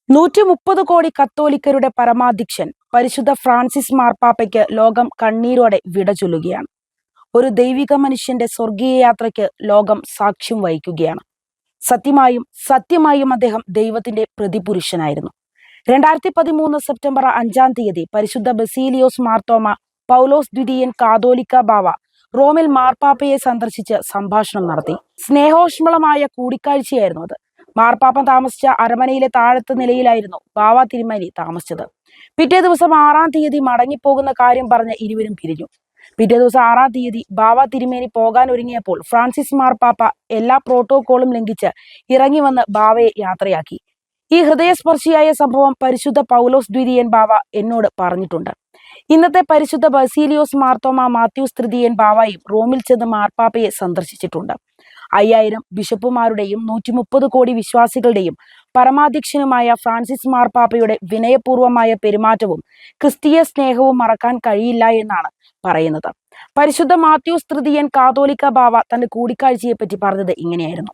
130 കോടി കത്തോലിക്കരുടെ പരമാധ്യക്ഷൻ പരിശുദ്ധ ഫ്രാൻസിസ് മാർപ്പാപ്പയ്ക്ക് ലോകം കണ്ണീരോടെ വിട ചൊല്ലുകയാണ്. ഒരു മനുഷ്യന്റെ സ്വർഗീയ യാത്രയ്ക്ക് ലോകം സാക്ഷ്യം വഹിക്കുകയാണ്. സത്യമായും അദ്ദേഹം ദൈവത്തിന്റെ പ്രതിപുരുഷനായിരുന്നു. 2013 സെപ്റ്റംബർ 5 പരിശുദ്ധ ബസീലിയോസ് മാർത്തോമ പൗലോസ് ദ്വിതീയൻ കാതോലിക്ക ബാവ റോമിൽ മാർപ്പാപ്പയെ സന്ദർശിച്ച് സംഭാഷണം നടത്തി. സ്നേഹോഷ്മളമായ കൂടിക്കാഴ്ചയായിരുന്നു അത്. മാർപ്പാപ്പ താമസിച്ച അരമനയിലെ താഴത്തെ നിലയിലായിരുന്നു ബാവ തിരുമേനി താമസിച്ചത്. പിറ്റേ ദിവസം 6 മടങ്ങിപ്പോകുന്ന കാര്യം പറഞ്ഞ് ഇരുവരും പിരിഞ്ഞു. പിറ്റേ ദിവസം 6 ബാവ തിരുമേനി പോകാൻ ഒരുങ്ങിയപ്പോൾ ഫ്രാൻസിസ് മാർപ്പാപ്പ എല്ലാ പ്രോട്ടോകോളും ലംഘിച്ച് ഇറങ്ങി വന്ന് ബാവയെ യാത്രയാക്കി. ഈ ഹൃദയസ്പർശിയായ സംഭവം പരിശുദ്ധ പൗലോസ് ദ്വിതീയൻ ബാവ എന്നോട് പറഞ്ഞിട്ടുണ്ട്. ഇന്നത്തെ പരിശുദ്ധ ബസീലിയോസ് മാർത്തോമ മാത്യൂസ് തൃതീയൻ ബാവയും റോമിൽ ചെന്ന് മാർപ്പാപ്പയെ സന്ദർശിച്ചിട്ടുണ്ട്. 5000 ബിഷപ്പുമാരുടെയും 130 കോടി വിശ്വാസികളുടെയും പരമാധ്യക്ഷനുമായ ഫ്രാൻസിസ് മാർപ്പാപ്പയുടെ വിനയപൂർവമായ പെരുമാറ്റവും ക്രിസ്തീയ സ്നേഹവും മറക്കാൻ കഴിയില്ല എന്നാണ് പറയുന്നത്. പരിശുദ്ധ മാത്യൂസ് തൃതീയൻ കാതോലിക്ക ബാവ തന്റെ കൂടിക്കാഴ്ചയെപ്പറ്റി പറഞ്ഞത് ഇങ്ങനെയായിരുന്നു.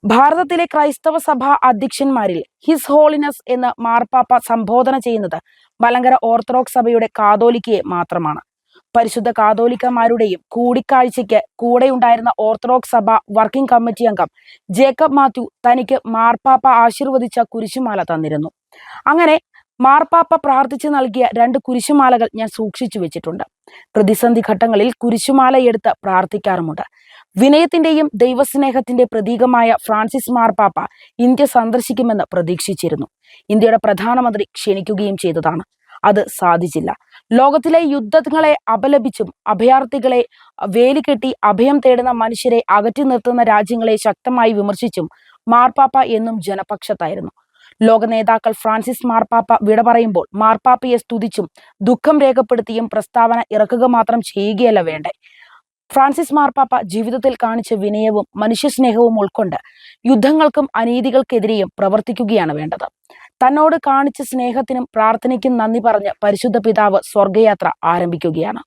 ഭാരതത്തിലെ ക്രൈസ്തവ സഭാ അധ്യക്ഷന്മാരിൽ ഹിസ് ഹോളിനസ് എന്ന് മാർപ്പാപ്പ സംബോധന ചെയ്യുന്നത് മലങ്കര ഓർത്തഡോക്സ് സഭയുടെ കാതോലിക്കയെ മാത്രമാണ്. പരിശുദ്ധ കാതോലിക്കമാരുടെയും കൂടിക്കാഴ്ചയ്ക്ക് കൂടെയുണ്ടായിരുന്ന ഓർത്തഡോക്സ് സഭ വർക്കിംഗ് കമ്മിറ്റി അംഗം ജേക്കബ് മാത്യു തനിക്ക് മാർപ്പാപ്പ ആശീർവദിച്ച കുരിശുമാല തന്നിരുന്നു. അങ്ങനെ മാർപ്പാപ്പ പ്രാർത്ഥിച്ചു നൽകിയ 2 കുരിശുമാലകൾ ഞാൻ സൂക്ഷിച്ചു വെച്ചിട്ടുണ്ട്. പ്രതിസന്ധി ഘട്ടങ്ങളിൽ കുരിശുമാല എടുത്ത് പ്രാർത്ഥിക്കാറുമുണ്ട്. വിനയത്തിന്റെയും ദൈവസ്നേഹത്തിന്റെ പ്രതീകമായ ഫ്രാൻസിസ് മാർപ്പാപ്പ ഇന്ത്യ സന്ദർശിക്കുമെന്ന് പ്രതീക്ഷിച്ചിരുന്നു. ഇന്ത്യയുടെ പ്രധാനമന്ത്രി ക്ഷണിക്കുകയും ചെയ്തതാണ്. അത് സാധിച്ചില്ല. ലോകത്തിലെ യുദ്ധങ്ങളെ അപലപിച്ചും അഭയാർത്ഥികളെ വേലികെട്ടി അഭയം തേടുന്ന മനുഷ്യരെ അകറ്റി നിർത്തുന്ന രാജ്യങ്ങളെ ശക്തമായി വിമർശിച്ചും മാർപ്പാപ്പ എന്നും ജനപക്ഷത്തായിരുന്നു. ലോക നേതാക്കൾ ഫ്രാൻസിസ് മാർപ്പാപ്പ വിട പറയുമ്പോൾ മാർപ്പാപ്പയെ സ്തുതിച്ചും ദുഃഖം രേഖപ്പെടുത്തിയും പ്രസ്താവന ഇറക്കുക മാത്രം ചെയ്യുകയല്ല വേണ്ടേ. ഫ്രാൻസിസ് മാർപ്പാപ്പ ജീവിതത്തിൽ കാണിച്ച വിനയവും മനുഷ്യസ്നേഹവും ഉൾക്കൊണ്ട് യുദ്ധങ്ങൾക്കും അനീതികൾക്കെതിരെയും പ്രവർത്തിക്കുകയാണ് വേണ്ടത്. തന്നോട് കാണിച്ച സ്നേഹത്തിനും പ്രാർത്ഥനയ്ക്കും നന്ദി പറഞ്ഞ് പരിശുദ്ധ പിതാവ് സ്വർഗയാത്ര ആരംഭിക്കുകയാണ്.